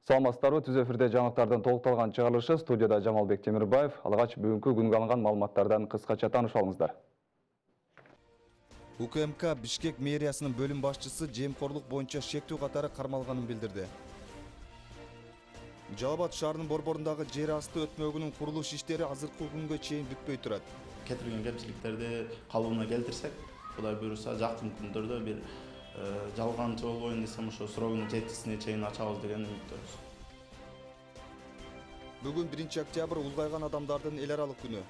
Саламатсыздарбы, түз эфирде жаңылыктардын толукталган чыгарылышы, студияда Жамалбек Темирбаев. Алгач бүгүнкү күнгө алынган маалыматтардан кыскача таанышып алыңыздар. УКМК Бишкек мэриясынын бөлүм башчысы жемкорлук боюнча шектүү катары кармалганын билдирди. Жалал Абад шаарынын борборундагы жер асты өтмөгүнүн курулуш иштери азыркы күнгө чейин бүтпөй турат. Кетирген кемчиликтерди калыбына келтирсек, Кудай буйруса жакын күндөрдө бир жалганчы болбойн десем, ошо срогунун жетисине чейин ачабыз деген үмүттөбүз. Бүгүн 1 октябрь улгайган адамдардын эл аралык күнү.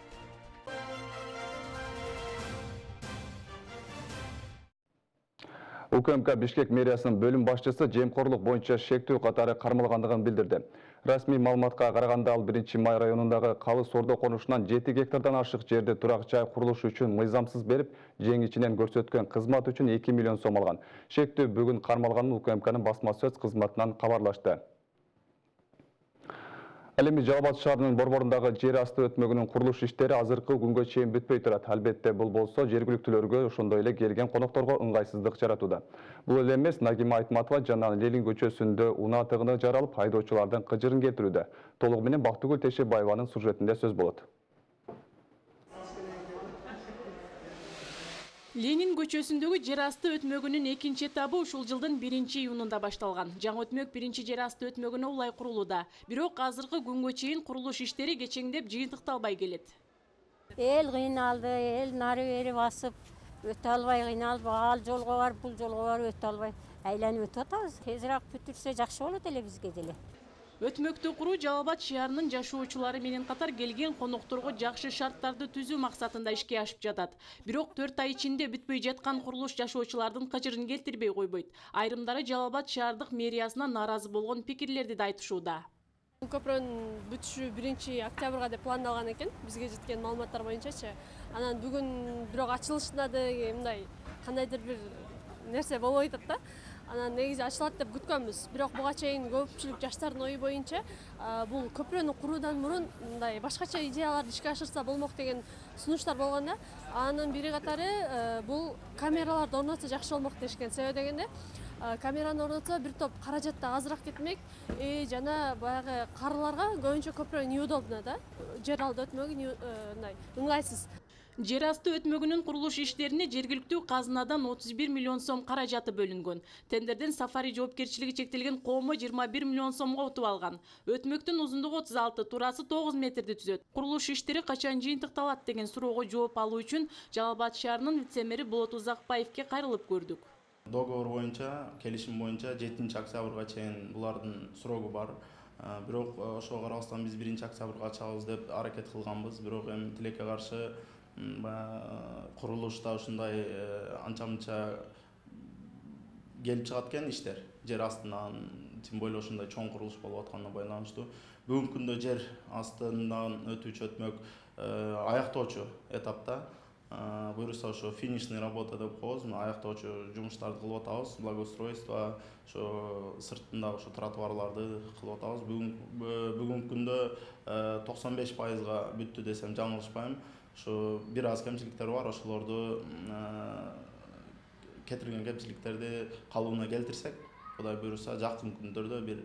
УКМК Бишкек мэриясынын бөлүм башчысы жемкорлук боюнча шектүү катары кармалгандыгын билдирди. Расмий маалыматка караганда, ал 1 май районундагы Калы Сордо конушунан 7 гектардан ашык жерди турак жай курулушу үчүн мыйзамсыз берип, жең ичинен көрсөткөн кызмат үчүн 2 миллион сом алган. Шектүү бүгүн кармалганын УКМКнын басма сөз кызматынан кабарлашты. Ал эми Жалал Абад шаарынын борборундагы жер асты өтмөгүнүн курулуш иштери азыркы күнгө чейин бүтпөй турат. Албетте, бул болсо жергиликтүүлөргө, ошондой эле келген конокторго ыңгайсыздык жаратууда. Бул эле эмес, Нагима Айтматова жана Ленин көчөсүндө унаа тыгыны жаралып, айдоочулардын кыжырын келтирүүдө. Толугу менен Бактыгүл Тешебаеванын сюжетинде сөз болот. Ленин көчөсүндөгү жер асты өтмөгүнүн экинчи этабы ушул жылдын 1-июнунда башталган. Жаңы өтмөк 1-чи жер асты өтмөгүнө улай курулууда. Бирок азыркы күнгө чейин курулуш иштери кечеңдеп жыйынтыкталбай келет. Эл кыйналды, эл нары бери басып өтө албай кыйналып, ал жолго барып, бул жолго барып өтө албай айланып өтүп атабыз. Тезирээк бүтүрсө жакшы болот эле бизге деле. Өтмөктү куруу Жалал Абад шаарынын жашоочулары менен катар келген конокторго жакшы шарттарды түзүү максатында ишке ашып жатат. Бирок 4 ай ичинде бүтпөй жаткан курулуш жашоочулардын кыжырын келтирбей койбойт. Айрымдары Жалал Абад шаардык мэриясына нааразы болгон пикирлерди да айтышууда. Көпүрөнүн бүтүшү 1 октябрга деп пландалган экен, бизге жеткен маалыматтар боюнчачы. Анан бүгүн бирок ачылышында да мындай кандайдыр бир нерсе болбой атат да. Анан негизи ачылат деп күткөнбүз. Бирок буга чейин көпчүлүк жаштардын ою боюнча бул көпүрөнү куруудан мурун мындай башкача идеяларды ишке ашырса болмок деген сунуштар болгон да. Анын бири катары бул камераларды орнотсо жакшы болмок дешкен. Себеби дегенде камераны орнотсо бир топ каражат да азыраак кетмек, жана баягы карыларга көбүнчө көпүрө неудобно да. Жер алды өтмөгү мындай ыңгайсыз. Жер асты өтмөгүнүн курулуш иштерине жергиликтүү казынадан 31 миллион сом каражаты бөлүнгөн. Тендерден Сафари жоопкерчилиги чектелген коомо 21 миллион сомго утуп алган. Өтмөктүн узундугу 36, турасы 9 метрди түзөт. Курулуш иштери качан жыйынтыкталат деген суроого жооп алуу үчүн Жалал Абад шаарынын вице-мэри Болот Узакбаевке кайрылып көрдүк. Договор боюнча, келишим боюнча 7 октябрга чейин булардын срогу бар. Бирок ошого карабастан биз 1 октябрга ачабыз деп аракет кылганбыз. Бирок эми тилекке каршы курулушта ушундай анча-мынча келип чыгат экен иштер. Жер астынан, тем более ошондой чоң курулуш болуп атканына байланыштуу. Бүгүнкү күндө жер астынан өтүүчү өтмөк аяктоочу этапта. Буюрса ошо финишный работа деп коебуз, аяктоочу жумуштарды кылып атабыз, благоустройство, ошо сыртында ошо тротуарларды кылып атабыз. Бүгүнкү күндө 95%га бүттү десем жаңылышпайм. Ошо бир аз кемчиликтер бар, ошолорду кетирген кемчиликтерди калыбына келтирсек, Кудай буйруса жакын күндөрдө бир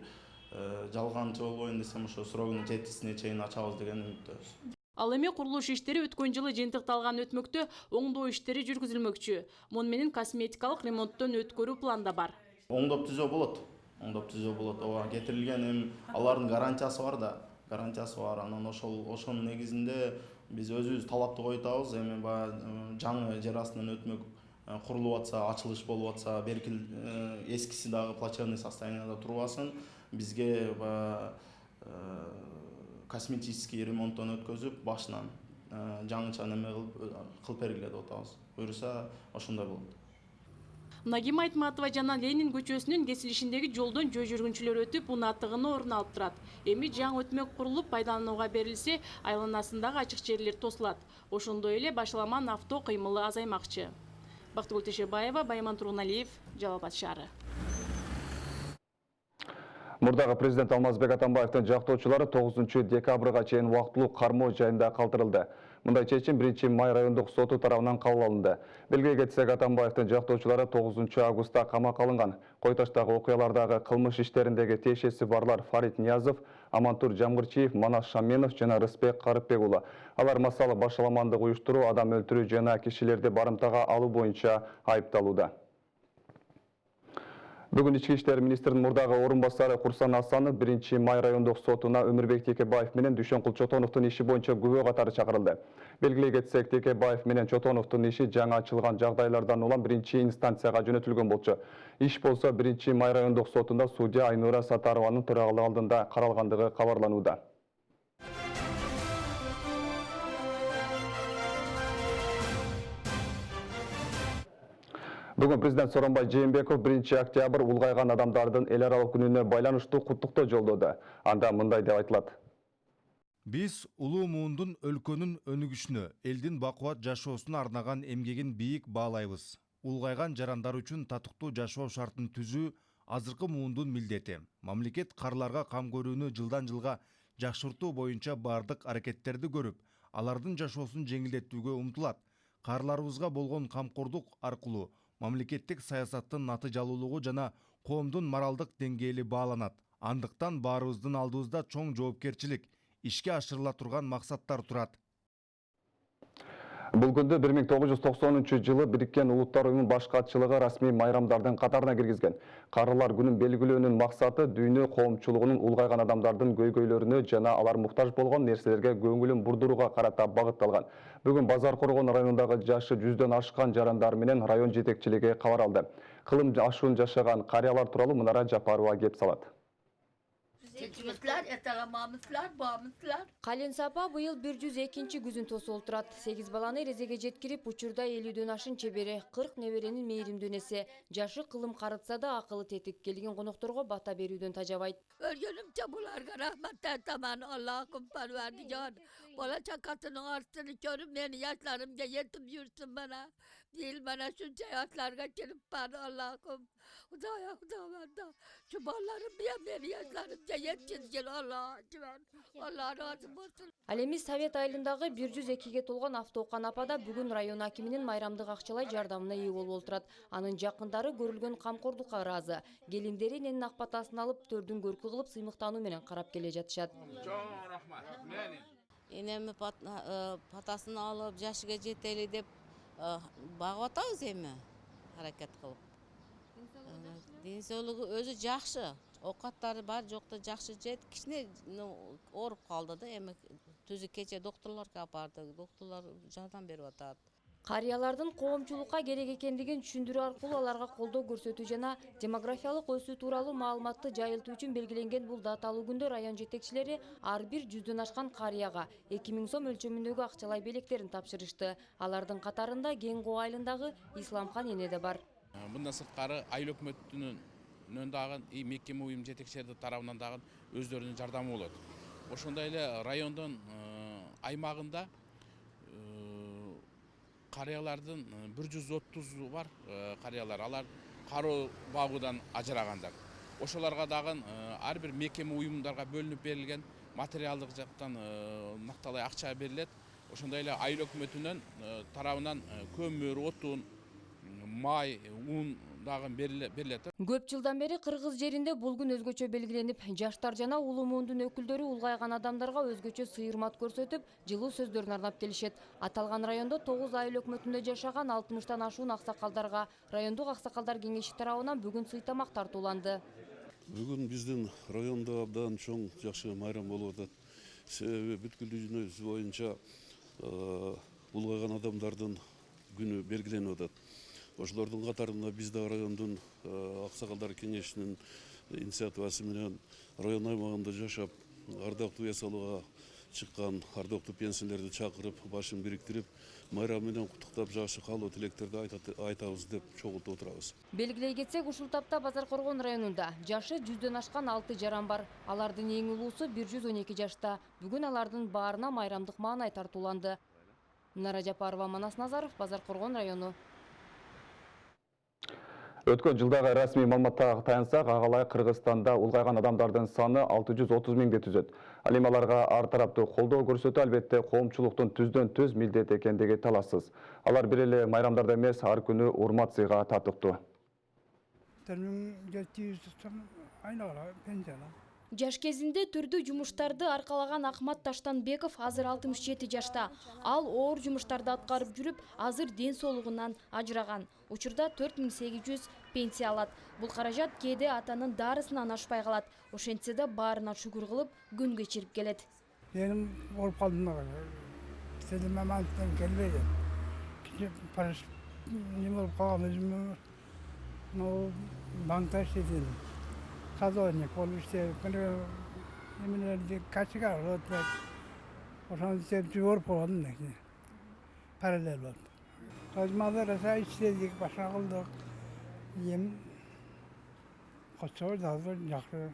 жалганчы болбойн десем, ошо срогунун жетисине чейин ачабыз деген үмүттөбүз. Ал эми курулуш иштери өткөн жылы жыйынтыкталган өтмөктө оңдоо иштери жүргүзүлмөкчү. Муну менен косметикалык ремонттон өткөрүү планда бар. Оңдоп түзөө болот. Ооба, кетирилген эми алардын гарантиясы бар да. Анан ошонун негизинде биз өзүбүз талапты коюп атабыз. Эми баягы жаңы жер астынан өтмөк курулуп атса, ачылыш болуп атса, беркил эскиси дагы плачевный состоянияда турбасын. Бизге косметический ремонттон өткөзүп, башынан жаңыча неме кылып бергиле деп атабыз. Буюрса ошондой болот. Нагима Айтматова жана Ленин көчөсүнүн кесилишиндеги жолдон жөө жүргүнчүлөр өтүп, унаа тыгыны орун алып турат. Эми жаңы өтмөк курулуп, пайдаланууга берилсе, айланасындагы ачык жерлер тосулат. Ошондой эле башаламан авто кыймылы азаймакчы. Бактыгүл Тешебаева, Байман Тургуналиев, Жалал Абад шаары. Мурдагы президент Алмазбек Атамбаевдин жактоочулары 9 декабрга чейин убактылуу кармоо жайында калтырылды. Мындай чечим 1-май райондук соту тарабынан кабыл алынды. Белгилей кетсек, Атамбаевдин жактоочулары 9 августта камакка алынган. Койташтагы окуялардагы кылмыш иштериндеги тиешеси барлар Фарид Ниязов, Амантур Жамгырчиев, Манас Шаменов жана Рыспек Карыпбек уулу. Алар масалы башаламандык уюштуруу, адам өлтүрүү жана кишилерди барымтага алуу боюнча айыпталууда. Бүгін Ички иштер министринин мурдагы орун басары Курсан Асанов 1-май райондук сотуна Өмүрбек Текебаев менен Дүйшөнкул Чотоновдун иши боюнча күбө катары чакырылды. Белгилей кетсек, Текебаев менен Чотоновдун иши жаңы ачылган жагдайлардан улам 1-инстанцияга жөнөтүлгөн болчу. Иш болсо 1-май райондук сотунда судья Айнура Сатарованын төрагалыгы алдында каралгандыгы кабарланууда. Бүгін президент Сооронбай Жээнбеков 1-октябрь улгайган адамдардын эл аралык күнүнө байланыштуу куттуктоо жолдоду. Анда мындай деп айтылат. Биз улуу муундун өлкөнүн өнүгүшүнө, элдин бакубат жашоосуна арнаган эмгегин бийик баалайбыз. Улгайган жарандар үчүн татыктуу жашоо шартын түзүү азыркы муундун милдети. Мамлекет карларга кам көрүүнү жылдан жылга жакшыртуу боюнча бардык аракеттерди көрүп, алардын жашоосун жеңилдетүүгө умтулат. Карларыбызга болгон камкордук аркылуу мамлекеттик саясаттын натыйжалуулугу жана коомдун моралдык деңгээли бааланат. Андыктан баарыбыздын алдыбызда чоң жоопкерчилик, ишке ашырыла турган максаттар турат. Бул күндү 1990 Бириккен Улуттар Уюмунун баш катчылыгы расмий майрамдардын катарына киргизген. Карылар күнүн белгилөөнүн максаты дүйнө коомчулугунун улгайган адамдардын көйгөйлөрүнө жана алар муктаж болгон нерселерге көңүлүн бурдурууга карата багытталган. Бүгүн Базар Коргон районундагы жашы 100дөн ашкан жарандар менен район жетекчилиги кабар алды. Кылым ашуун жашаган карыялар тууралуу Мунара Жапарова кеп салат. Кален Сапа быйыл 102 күзүн тосуп турат. 8 баланы эрезеге жеткирип, учурда 50дөн ашын чебери, 40 неберенин мээримдүү энеси. Жашы кылым карытса да акылы тетик, келген конокторго бата берүүдөн тажабайт. Ölgönümçe bularga rahmet etmeyin Allah'ım parverdigar. Bola çakatının artını körüm beni yaşlarımca yetim yurtsun bana. Değil bana şunca yaşlarga gelip bana Allah'ım. Udaya udamanda. Şu ballarım beni yaşlarımca yetişkin Allah'a güven. Allah razı olsun. Ал эми Совет айылындагы 102ге толгон Автоокан апада бүгүн район акиминин майрамдык акчалай жардамына ээ болуп отурат. Анын жакындары көрүлгөн камкордукка ыраазы. Келиндери эненин ак батасын алып, төрдүн көркү кылып сыймыктануу менен карап келе жатышат. Enemi patasını alıp yaşıga жетели деп багып атабыз эми аракет кылып. Ден соолугу өзү жакшы. Окаттары бар, жокто жакшы жейт. Кичине ооруп калды да, эми түзү кече доктурларга апарды. Доктурлар жардам берип атат. Карыялардын коомчулукка керек экендигин түшүндүрүү аркылуу аларга колдоо көрсөтүү жана демографиялык өсүү тууралуу маалыматты жайылтуу үчүн белгиленген бул даталуу күндө район жетекчилери ар бир 100дөн ашкан карыяга 2000 сом өлчөмүндөгү акчалай белектерин тапшырышты. Алардын катарында Кең Коо айылындагы Исламкан эне да бар. Мындан сырткары айыл өкмөтүнүн дагы мекеме уюм жетекчилери тарабынан дагы өздөрүнүн жардамы болот. Ошондой эле райондун аймагында карыялардын 130 бар карыялар. Алар кароо багуудан ажырагандар. Ошолорго дагы ар бир мекеме уюмдарга бөлүнүп берилген материалдык жактан накталай акча берилет. Ошондой эле айыл өкмөтүнүн тарабынан көмүр, отун, май, ун дагы берилет. Көп жылдан бери Кыргыз жеринде бул күн өзгөчө белгиленип, жаштар жана улуу муундун өкүлдөрү улгайган адамдарга өзгөчө сыйырмат көрсөтүп, жылуу сөздөрүн арнап келишет. Аталган райондо 9 айыл өкмөтүндө жашаган 60тан ашуун аксакалдарга райондук аксакалдар кеңеши тарабынан бүгүн сый тамак тартууланды. Бүгүн биздин райондо абдан чоң жакшы майрам болуп атат. Себеби бүткүл дүйнө боюнча улгайган адамдардын күнү белгиленип атат. Ошолордун катарында бизде райондун аксакалдар кеңешинин инициативасы менен район аймагында жашап, ардактуу эс алууга чыккан ардактуу пенсиялерди чакырып, башын бириктирип, майрам менен куттуктап, жакшы каалоо тилектерди айтабыз деп чогултуп отурабыз. Белгилей кетсек, ушул тапта Базар Коргон районунда жашы 100дөн ашкан 6 жаран бар. Алардын эң улуусу 112 жашта. Бүгүн алардын баарына майрамдык маанай тартууланды. Нара Жапарова, Манас Назаров, Базар Коргон району. Өткөн жылдагы расмий маалыматтарга таянсак, агалай Кыргызстанда улгайган адамдардын саны 630 миңди түзөт. Ал эми аларга ар тараптуу колдоо көрсөтүү албетте коомчулуктун түздөн түз милдет экендиги талашсыз. Алар бир эле майрамдарда эмес, ар күнү урмат сыйга татыктуу. Жаш кезинде түрдүү жумуштарды аркалаган Ахмат Таштанбеков азыр 67 жашта. Ал оор жумуштарды аткарып жүрүп, азыр ден соолугунан ажыраган. Учурда 4800 пенсия алат. Бул каражат кээде атанын дарысынан ашпай калат. Ошентсе да баарына шүгүр кылып, күн кечирип келет. Benim olup kaldığımda istedim hemen gelmeydi. Parası ne olup kalmışım o bankta işledim. Kazanıyor poliste böyle yeminle kaç çıkar o zaman işte olup kaldım ne ki paralel var. Kazmalar arası işledik başa kaldık. Yem kaçıyor da hazır yakıyor.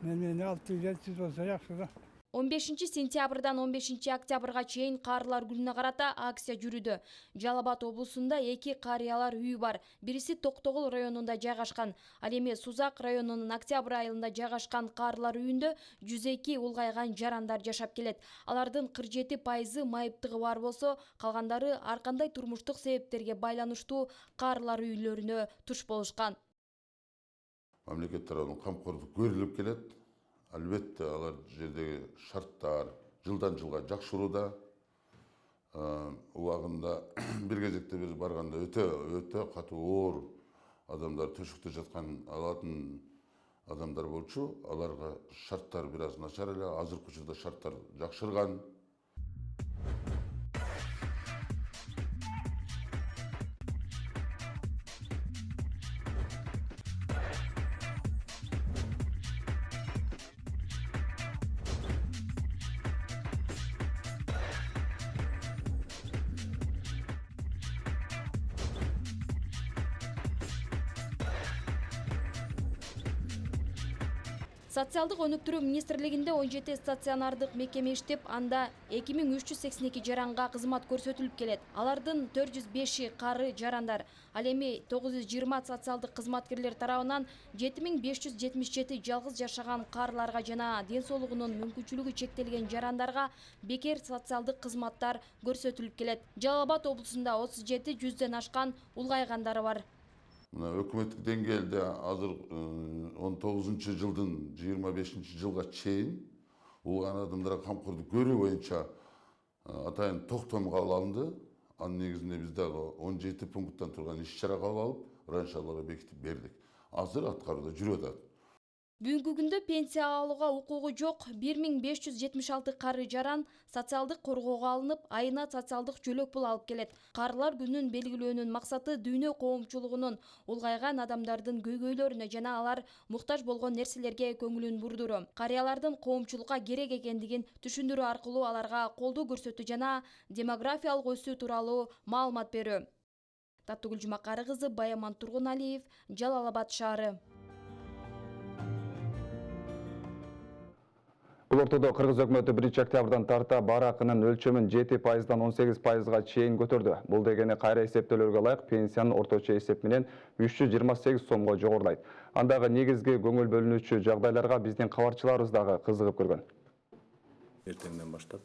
Мен 600 olsa yaxşı da. 15 сентябрдан 15 октябрга чейин Каарылар күнүнө карата акция жүрүүдө. Жалал-Абад облусунда 2 карыялар үйү бар. Бириси Токтогул районунда жайгашкан. Ал эми Сузак районунун октябрь айылында жайгашкан Каарылар үйүндө 102 улгайган жарандар жашап келет. Алардын 47% майыптыгы бар болсо, калгандары ар кандай турмуштук себептерге байланыштуу Каарылар үйлөрүнө туш болушкан. Мамлекет тарабынан камкордук көрүлүп келет. Албетте алар жердеги шарттар жылдан жылга жакшырууда. Убагында бир кезекте бир барганда өтө катуу оор адамдар төшөктө жаткан алатын адамдар болчу. Аларга шарттар бир аз начар эле. Азыркы учурда шарттар жакшырган. Социалдык өнүктүрүү министрлигинде 17 стационардык мекеме иштеп, анда 2382 жаранга кызмат көрсөтүлүп келет. Алардын 405и кары жарандар. Ал эми 920 социалдык кызматкерлер тарабынан 7577 жалгыз жашаган карыларга жана ден соолугунун мүмкүнчүлүгү чектелген жарандарга бекер социалдык кызматтар көрсөтүлүп келет. Жалал-Абад облусунда 37 жүздөн ашкан улгайгандары бар. Өкмөттүк деңгээлде азыр 19 жылдын 25 жылга чейин улгайган адамдарга камкордук көрүү боюнча атайын токтом кабыл алынды. Анын негизинде биз дагы 17 пункттан турган иш-чара кабыл алып, раньше аларга бекитип бердик. Азыр аткарууда жүрүп атат. Бүгүнкү күндө пенсия алууга укугу жок 1576 кары жаран социалдык коргоого алынып, айына социалдык жөлөк пул алып келет. Карылар күнүн белгилөөнүн максаты дүйнө коомчулугунун улгайган адамдардын көйгөйлөрүнө жана алар муктаж болгон нерселерге көңүлүн бурдуруу. Карыялардын коомчулукка керек экендигин түшүндүрүү аркылуу аларга колдоо көрсөтүү жана демографиялык өсүү тууралуу маалымат берүү. Таттыгүл Жумакары кызы, Баяман Тургуналиев, Жалал-Абад шаары. Бул ортодо Кыргыз өкмөтү 1 октябрдан тарта баар акынын өлчөмүн 7%дан 18%га чейин көтөрдү. Бул дегени кайра эсептөөлөргө ылайык пенсиянын орточо эсеп менен 328 сомго жогорулайт. Андагы негизги көңүл бөлүнүүчү жагдайларга биздин кабарчыларыбыз дагы кызыгып көргөн. Эртеңден баштап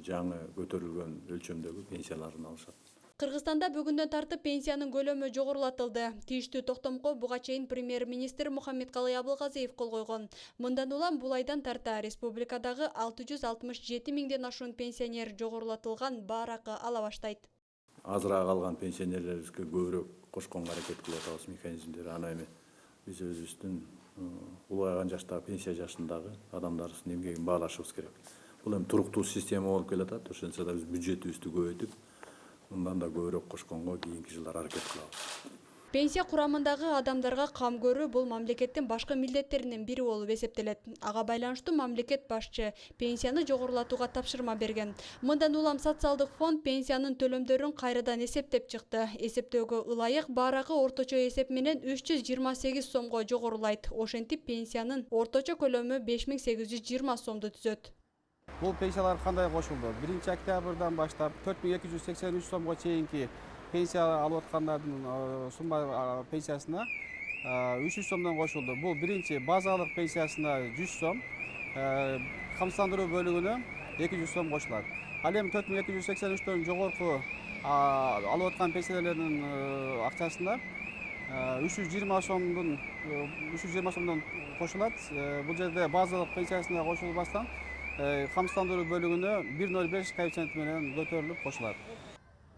жаңы көтөрүлгөн өлчөмдөгү пенсияларын алышат. Кыргызстанда бүгүндөн тартып пенсиянын көлөмү жогорулатылды. Тийиштүү токтомго буга чейин премьер-министр Мухаммедкалый Абылгазиев кол койгон. Мындан улам бул айдан тарта республикадагы 667 миңден ашуун пенсионер жогорулатылган баар акы ала баштайт. Азыраак алган пенсионерлерибизге көбүрөөк кошконго аракет кылып атабыз механизмдер. Аны эми биз өзүбүздүн улгайган жаштагы пенсия жашындагы адамдарыбыздын эмгегин баалашыбыз керек. Бул эми туруктуу система болуп келатат. Ошентсе да биз бюджетибизди көбөйтүп мындан да көбүрөөк кошконго кийинки жылдар аракет кылабыз. Пенсия курамындагы адамдарга кам көрүү бул мамлекеттин башкы милдеттеринин бири болуп эсептелет. Ага байланыштуу мамлекет башчы пенсияны жогорулатууга тапшырма берген. Мындан улам социалдык фонд пенсиянын төлөмдөрүн кайрадан эсептеп чыкты. Эсептөөгө ылайык баар акы орточо эсеп менен 328 сомго жогорулайт. Ошентип пенсиянын орточо көлөмү 5820 сомду түзөт. Бұл пенсиялар қандай қосылды? 1 октябрдан баштап 4283 сомға чейинки пенсия алып аткандардын сумма пенсиясына 300 сомдон кошулду. Бул биринчи базалык пенсиясына 100 сом, камсыздандыруу бөлүгүнө 200 сом кошулат. Ал эми 4283төн жогорку алып аткан пенсионерлердин акчасына 320 сомдон кошулат. Бул жерде базалык пенсиясына кошулбастан камсыздандыруу бөлүгүнө 1,05 коэффициент менен көтөрүлүп кошулат.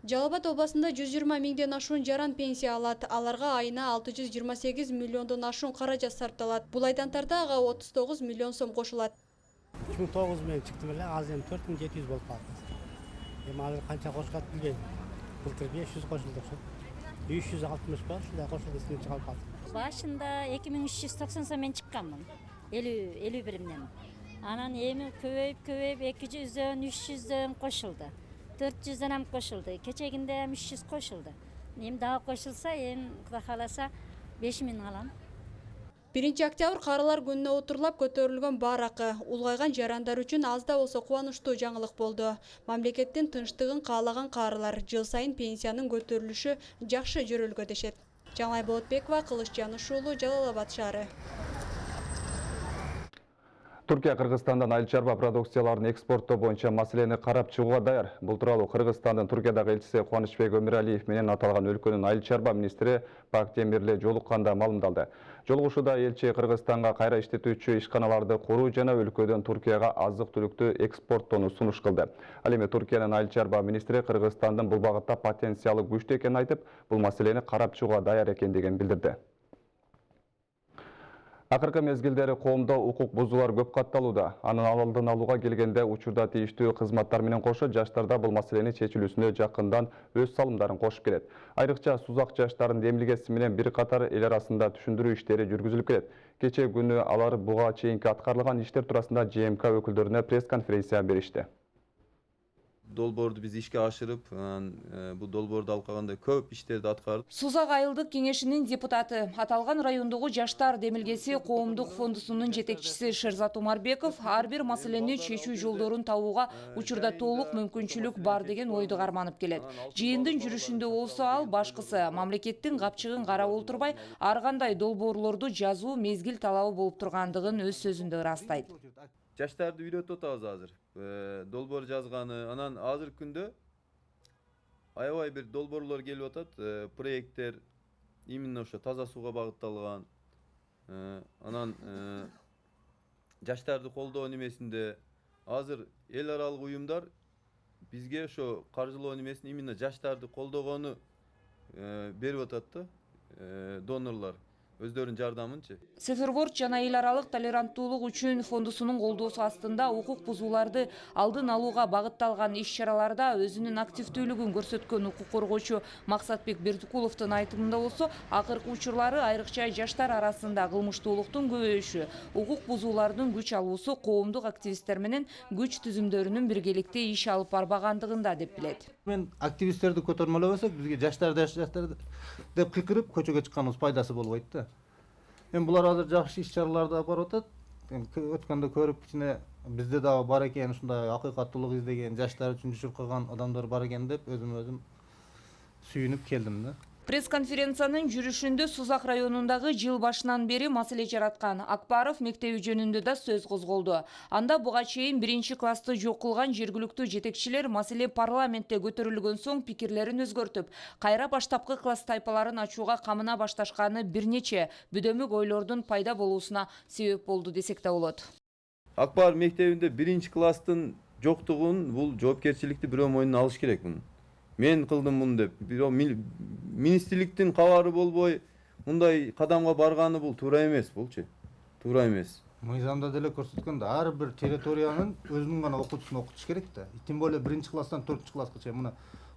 Жалал Абад областында 120 миңден ашуун жаран пенсия алат. Аларга айына 628 миллиондон ашуун каражат сарпталат. Бул айдантарда ага 39 миллион сом кошулат. 2009 менен чыктым эле, азыр 4700 болуп калды. Эми азыр канча кошулат билбейм. Былтыр 500 кошулду окшойт. 360 бар, ушундай кошулду үстүнө чыгып калды. Башында 2390 соммен чыкканмын. 50 биримден. Анан эми көбөйүп 200дөн 300дөн кошулду. 400дөн кошулду. Кечегинде 300 кошулду. Эми дагы кошулса, эми Кудай кааласа 5000 алам. 1-октябрь карылар күнүнө отурлап көтөрүлгөн баар акы улгайган жарандар үчүн аз да болсо кубанычтуу жаңылык болду. Мамлекеттин тынчтыгын каалаган карылар жыл сайын пенсиянын көтөрүлүшү жакшы жөрөлгө дешет. Жаңылай Болотбекова, Кылыч Жанышуулу, Жалал Абад шаары. Түркия Кыргызстандан айыл чарба продукцияларын экспорттоо боюнча маселени карап чыгууга даяр. Бул тууралуу Кыргызстандын Түркиядагы элчиси Кубанычбек Өмүралиев менен аталган өлкөнүн айыл чарба министри Пак Темирле жолукканда маалымдалды. Жолугушууда элчи Кыргызстанга кайра иштетүүчү ишканаларды куруу жана өлкөдөн Түркияга азык-түлүктү экспорттоону сунуш кылды. Ал эми Түркиянын айыл чарба министри Кыргызстандын бул багытта потенциалы күчтүү экенин айтып, бул маселени карап чыгууга даяр экендигин билдирди. Акыркы мезгилдери коомдо укук бузуулар көп катталууда. Анын алдын алууга келгенде учурда тийиштүү кызматтар менен кошо жаштарда бул маселени чечилүүсүнө жакындан өз салымдарын кошуп келет. Айрыкча сузак жаштардын эмилгеси менен бир катар эл арасында түшүндүрүү иштери жүргүзүлүп келет. Кечээ күнү алар буга чейинки аткарылган иштер туурасында ЖМК өкүлдөрүнө пресс-конференция беришти. Долбоорду биз ишке ашырып, бул долбоорду алкаганда көп иштерди аткардык. Сузак айылдык кеңешинин депутаты, аталган райондогу жаштар демилгеси коомдук фондусунун жетекчиси Шерзат Умарбеков ар бир маселени чечүү жолдорун табууга учурда толук мүмкүнчүлүк бар деген ойду карманып келет. Жыйындын жүрүшүндө болсо ал башкысы мамлекеттин капчыгын карап отурбай, ар кандай долбоорлорду жазуу мезгил талабы болуп тургандыгын өз сөзүндө ырастайт. Жаштарды үйрөтүп атабыз азыр. Долбоор жазганы, анан азыркы күндө аябай бир долбоорлор келип атат, проекттер именно ошо таза сууга багытталган. Анан жаштарды колдоо немесинде азыр эл аралык уюмдар бизге ошо каржылоо немесин именно жаштарды колдогону берип атат да, донорлор. Өздөрүнүн жардамынчы. Циферворд жана эл аралык толеранттуулук үчүн фондусунун колдоосу астында укук бузууларды алдын алууга багытталган иш-чараларда өзүнүн активдүүлүгүн көрсөткөн укук коргоочу Максатбек Бердикуловдун айтымында болсо, акыркы учурлары айрыкча жаштар арасында кылмыштуулуктун көбөйүшү, укук бузуулардын күч алуусу коомдук активисттер менен күч түзүмдөрүнүн биргеликте иш алып барбагандыгында деп билет. Мен активисттерди көтөрмөлөбөсөк, бизге жаштар деп кыйкырып көчөгө чыкканыбыз пайдасы болбойт да. Эми булар азыр жакшы иш-чараларды алып барып атат. Өткөндө көрүп кичине бизде дагы бар экен, ушундай акыйкаттуулук издеген, жаштар үчүн жүрүп калган адамдар бар экен деп өзүм сүйүнүп келдим да. Пресс-конференциянын жүрүшүндө Сузак районундагы жыл башынан бери маселе жараткан Акбаров мектеби жөнүндө да сөз козголду. Анда буга чейин 1-классты жок кылган жергиликтүү жетекчилер маселе парламентте көтөрүлгөн соң пикирлерин өзгөртүп, кайра баштапкы класс тайпаларын ачууга камына башташканы бир нече бүдөмүк ойлордун пайда болуусуна себеп болду десек да болот. Акбаров мектебинде 1-класстын жоктугун, бул жоопкерчиликти бирөө мойнуна алыш керек. Мен кылдым муну деп, бирок министрликтин кабары болбой, мындай кадамга барганы бул туура эмес, булчу. Туура эмес. Мыйзамда деле көрсөткөндө ар бир территориянын өзүнүн гана окуучусун окутуш керек да. Тем более 1-класстан 4-класска чейин мына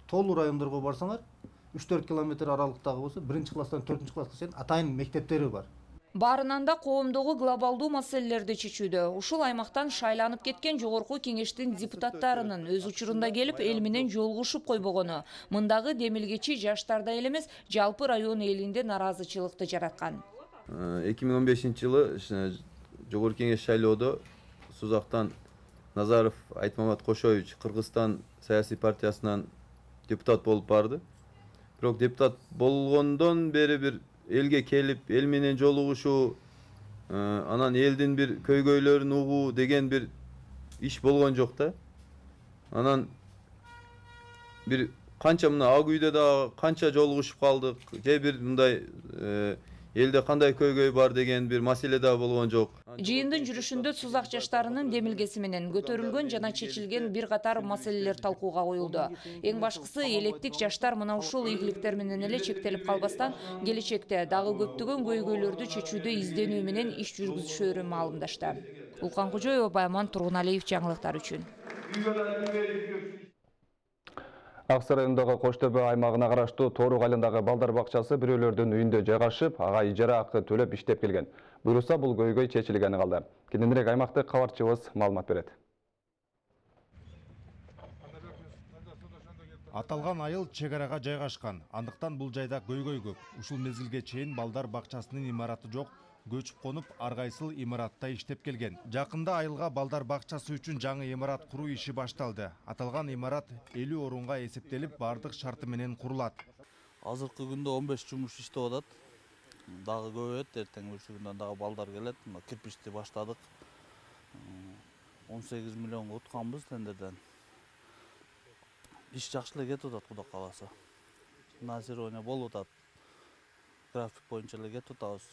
тоолуу райондорго барсаңар, 3-4 километр аралыктагы болсо 1-класстан 4-класска чейин атайын мектептери бар. Баарынан да коомдогу глобалдуу маселелерди чечүүдө ушул аймактан шайланып кеткен жогорку кеңештин депутаттарынын өз учурунда келип эл менен жолугушуп койбогону, мындагы демилгечи жаштарда эле эмес, жалпы район элинде наразычылыкты жараткан. 2015-жылы жогорку кеңеш шайлоодо Сузактан Назаров Айтмамат Кошоевич Кыргызстан саясий партиясынан депутат болуп барды. Бирок депутат болгондон бери бир элге келип, эл менен жолугушуу, анан элдин бир көйгөйлөрүн угуу деген бир иш болгон жок да. Анан бир канча мына ак үйдө да канча жолугушуп калдык, же бир мындай элде кандай көйгөй бар деген бир маселе да болгон жок. Жыйындын жүрүшүндө Сузак жаштарынын демилгеси менен көтөрүлгөн жана чечилген бир катар маселелер талкууга коюлду. Эң башкысы элеттик жаштар мына ушул ийгиликтер менен эле чектелип калбастан, келечекте дагы көптөгөн көйгөйлөрдү чечүүдө изденүү менен иш жүргүзүшөрү маалымдашты. Улкан Кожоева, Байман Тургуналиев, жаңылыктар үчүн. Аксы районундагы Коштөбө аймагына караштуу Тоорук айылындагы балдар бакчасы бирөөлөрдүн үйүндө жайгашып, ага ижара акы төлөп иштеп келген. Буюрса, бул көйгөй чечилгени калды. Кененирээк аймактык кабарчыбыз маалымат берет. Аталган айыл чек арага жайгашкан. Андыктан бул жайда көйгөй көп. Ушул мезгилге чейин балдар бакчасынын имараты жок, көчүп конуп ар кайсыл имаратта иштеп келген. Жакында айылга балдар бакчасы үчүн жаңы имарат куруу иши башталды. Аталган имарат 50 орунга эсептелип, бардык шарты менен курулат. Азыркы күндө 15 жумуш иштеп атат. Дагы көбөйөт, эртең күндөн дагы балдар келет. Кирпичти баштадык. 18 миллионго утканбыз тендерден. Иш жакшы эле кетип атат, Кудай кааласа. Финансирование болуп атат. График боюнча эле кетип атабыз.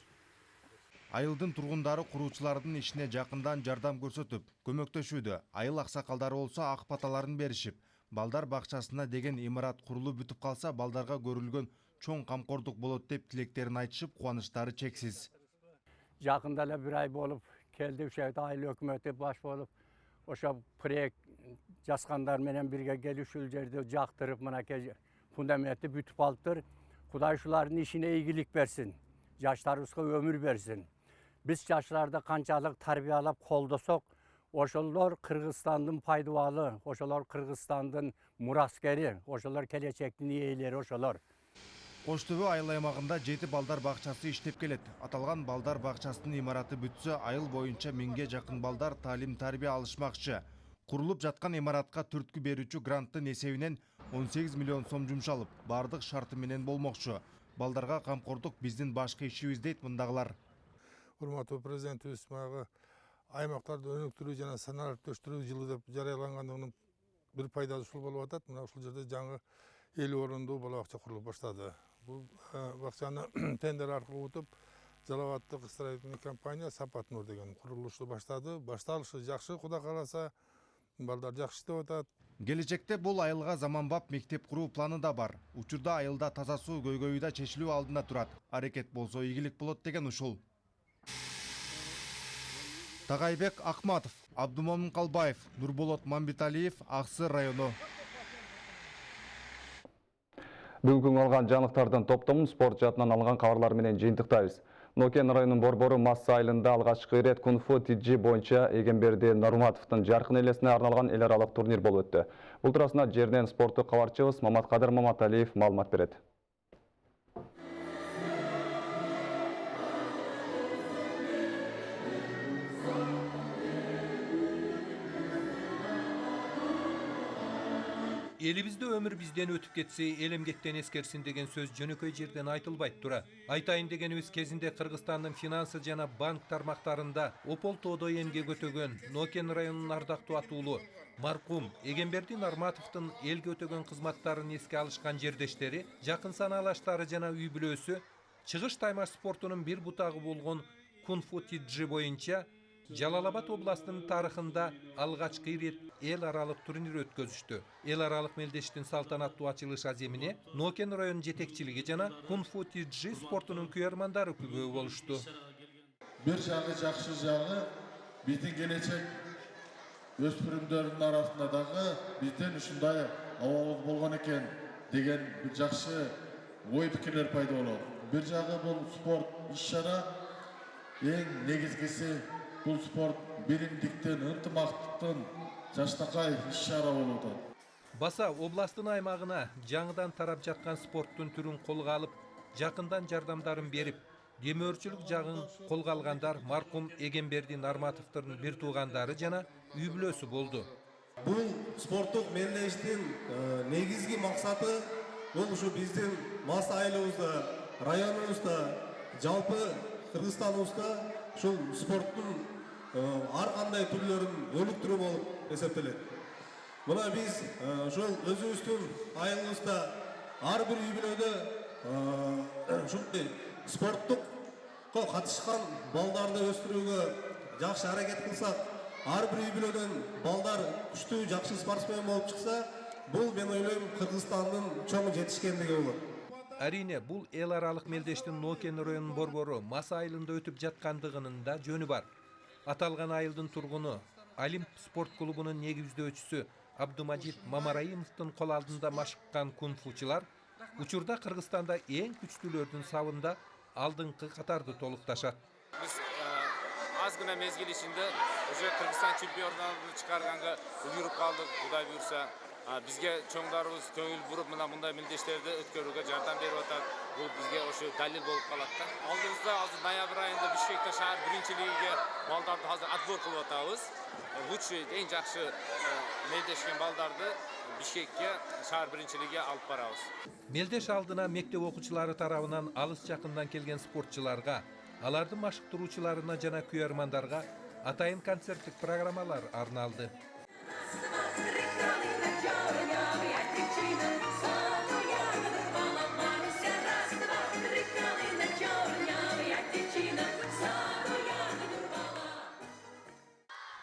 Айылдын тургундары куруучулардын ишине жакындан жардам көрсөтүп, көмөктөшүүдө. Айыл аксакалдары болсо ак баталарын беришип, балдар бакчасына деген имарат курулуп бүтүп калса, балдарга көрүлгөн чоң камкордук болот деп тилектерин айтышып, кубанычтары чексиз. Жакында эле бир ай болуп келди, ушул айыл өкмөтү баш болуп, ошо проект жазгандар менен бирге келип ушул жерди жактырып, мынакей фундаментти бүтүп алыптыр. Кудай ушулардын ишине ийгилик берсин, жаштарыбызга өмүр берсин. Biz жаштарды канчалык тарбиялап колдосок, ошолор Кыргызстандын пайдабалы, ошолор Кыргызстандын мураскери, ошолор келечектин ээлери ошолор. Коштөбө айыл аймагында 7 балдар бакчасы иштеп келет. Аталган балдар бакчасынын имараты бүтсө, айыл боюнча 1000ге жакын балдар таалим-тарбия алышмакчы. Курулуп жаткан имаратка түрткү берүүчү гранттын эсебинен 18 миллион сом жумшалып, бардык шарты менен болмокчу. Балдарга камкордук биздин башкы ишибиз дейт мындагылар. Урматтуу президентибиз баягы аймактарды өнүктүрүү жана санариптештирүү жылы деп жарыялангандыгынын бир пайдасы ушул болуп атат. Мына ушул жерде жаңы 50 орундуу бала бакча курулуп баштады. Бул бакчаны тендер аркылуу утуп, Жалал Абадтык строительный компания Сапат Нур деген курулушту баштады. Башталышы жакшы, Кудай кааласа, балдар жакшы иштеп атат. Келечекте бул айылга заманбап мектеп куруу планы да бар. Учурда айылда таза суу көйгөйү да чечилүү алдында турат. Аракет болсо ийгилик болот деген ушул. Тагайбек Акматов, Абдумомун Калбаев, Нурболот Мамбеталиев, Аксы району. Бүгүнкү алган жаңылыктардын топтомун спорт жаатынан алган кабарлар менен жыйынтыктайбыз. Нокен районунун Борбору Масса айылында алгачкы ирет кунг-фу TG боюнча Эгемберди Нурматовдун жаркын элесине арналган эл аралык турнир болуп өттү. Бул туурасында жерден спорттук кабарчыбыз Маматкадыр Маматалиев маалымат берет. Элибизде өмүр бизден өтүп кетсе, эл эмгектен эскерсин деген сөз жөнөкөй жерден айтылбайт тура. Айтайын дегенибиз кезинде Кыргызстандын финансы жана банк тармактарында опол тоодой эмгек өтөгөн Нокен районунун ардактуу атуулу маркум Эгемберди Нурматовдун элге өтөгөн кызматтарын эске алышкан жердештери, жакын санаалаштары жана үй бүлөсү чыгыш таймаш спортунун бир бутагы болгон кунг-фу TG боюнча Жалал Абад областынын тарыхында алгачкы ирет эл аралык турнир өткөзүштү. Эл аралык мелдештин салтанаттуу ачылыш аземине Нокен район жетекчилиги жана кунг-фу TG спортунун күйөрмандары күбө болушту. Бир жагы жакшы жагы, биздин келечек өспүрүмдөрдүн арасында дагы бизден ушундай абалыбыз болгон экен деген бир жакшы ой пикирлер пайда болот. Бир жагы бул спорт иш-чара, эң негизгиси бул спорт биримдиктен, ынтымактыктын жаштакай иш-чара болуп атат. Баса областын аймагына жаңыдан тарап жаткан спорттун түрүн колго алып, жакындан жардамдарын берип, демөөрчүлүк жагын колго алгандар маркум Эгемберди Нурматовдун бир туугандары жана үй бүлөсү болду. Бул спорттук мелдештин негизги максаты бул ушу биздин мас айылыбызда, районубузда, жалпы Кыргызстаныбызда ушул спорттун ар кандай түрлөрүн өнүктүрүү болуп эсептелет. Мына биз ушул өзүбүздүн айылыбызда ар бир үй-бүлөдө ушундай спорттукка катышкан балдарды өстүрүүгө жакшы аракет кылсак, ар бир үй-бүлөдөн балдар күчтүү жакшы спортсмен болуп чыкса, бул мен ойлойм Кыргызстандын чоң жетишкендиги болот. Әрине, бұл эл аралык мелдештин Нокен районунун борбору Мас айылында өтүп жаткандыгынын да жөнү бар. Аталган айылдын тургуну Олимп спорт клубунун негиздөөчүсү Абдумажит Мамараимовдун кол алдында машыккан кунфучулар учурда Кыргызстанда эң күчтүүлөрдүн сабында алдыңкы катарды толукташат. Биз аз гана мезгил ичинде уже Кыргызстан чемпиондугун чыгарганга үлгүрүп калдык, Кудай буйрса. Бизге чоңдарыбыз көңүл буруп мына мындай милдештерди өткөрүүгө жардам берип атат. Бул бизге ошо далил болуп калат да. Алдыбызда азыр ноябрь айында Бишкекте шаар биринчилигиге балдарды азыр отбор кылып атабыз. Лучший эң жакшы мелдешкен балдарды Бишкекке шаар биринчилигиге алып барабыз. Мелдеш алдына мектеп окуучулары тарабынан алыс жакындан келген спортчуларга, алардын машыктыруучуларына жана күйөрмандарга атайын концерттик программалар арналды.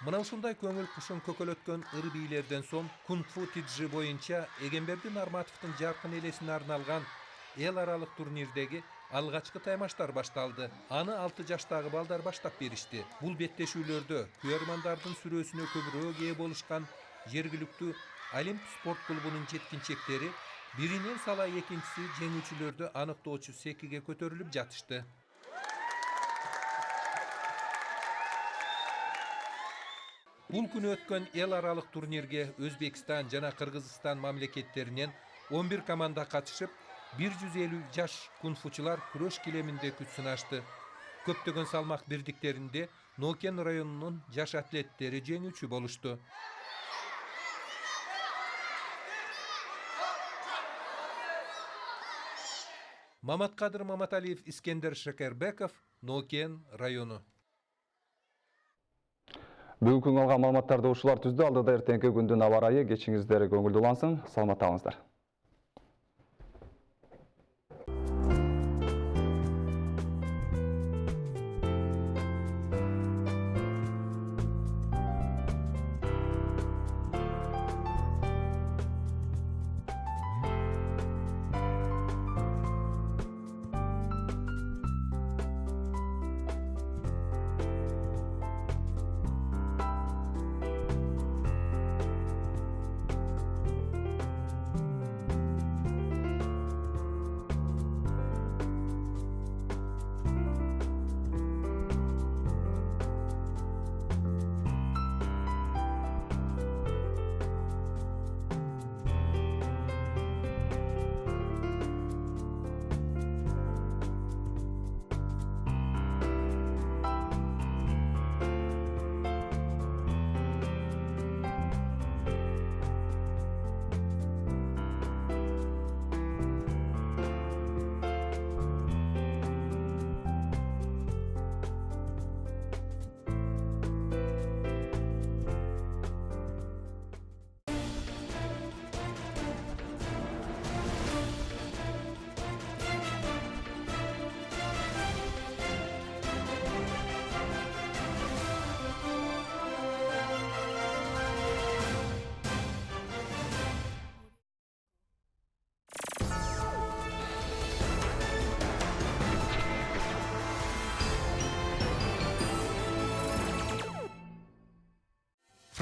Мына ушундай көңүл кушун көкөлөткөн ыр бийлерден соң кунг-фу тиджи боюнча Эгемберди Нарматовдун жаркын элесине арналган эл аралык турнирдеги алгачкы таймаштар башталды. Аны 6 жаштагы балдар баштап беришти. Бул беттешүүлөрдө күйөрмандардын сүрөсүнө көбүрөөк ээ болушкан жергиликтүү Олимп спорт клубунун жеткинчектери биринен сала экинчиси жеңүүчүлөрдү аныктоочу секиге көтөрүлүп жатышты. Бул күнү өткөн эл аралык турнирге Өзбекстан жана Кыргызстан мамлекеттеринен 11 команда катышып, 150 жаш кунфучулар күрөш килеминде күч сынашты. Көптөгөн салмак бирдиктеринде Нокен районунун жаш атлеттери жеңүүчү болушту. Маматкадыр Маматалиев, Искендер Шекербеков, Нокен району. Бүгүнкү алган маалыматтарды ушулар түздү. Алдыда эртеңки күндүн аба ырайы кечиңиздер көңүлдүү улансын. Саламатта калыңыздар.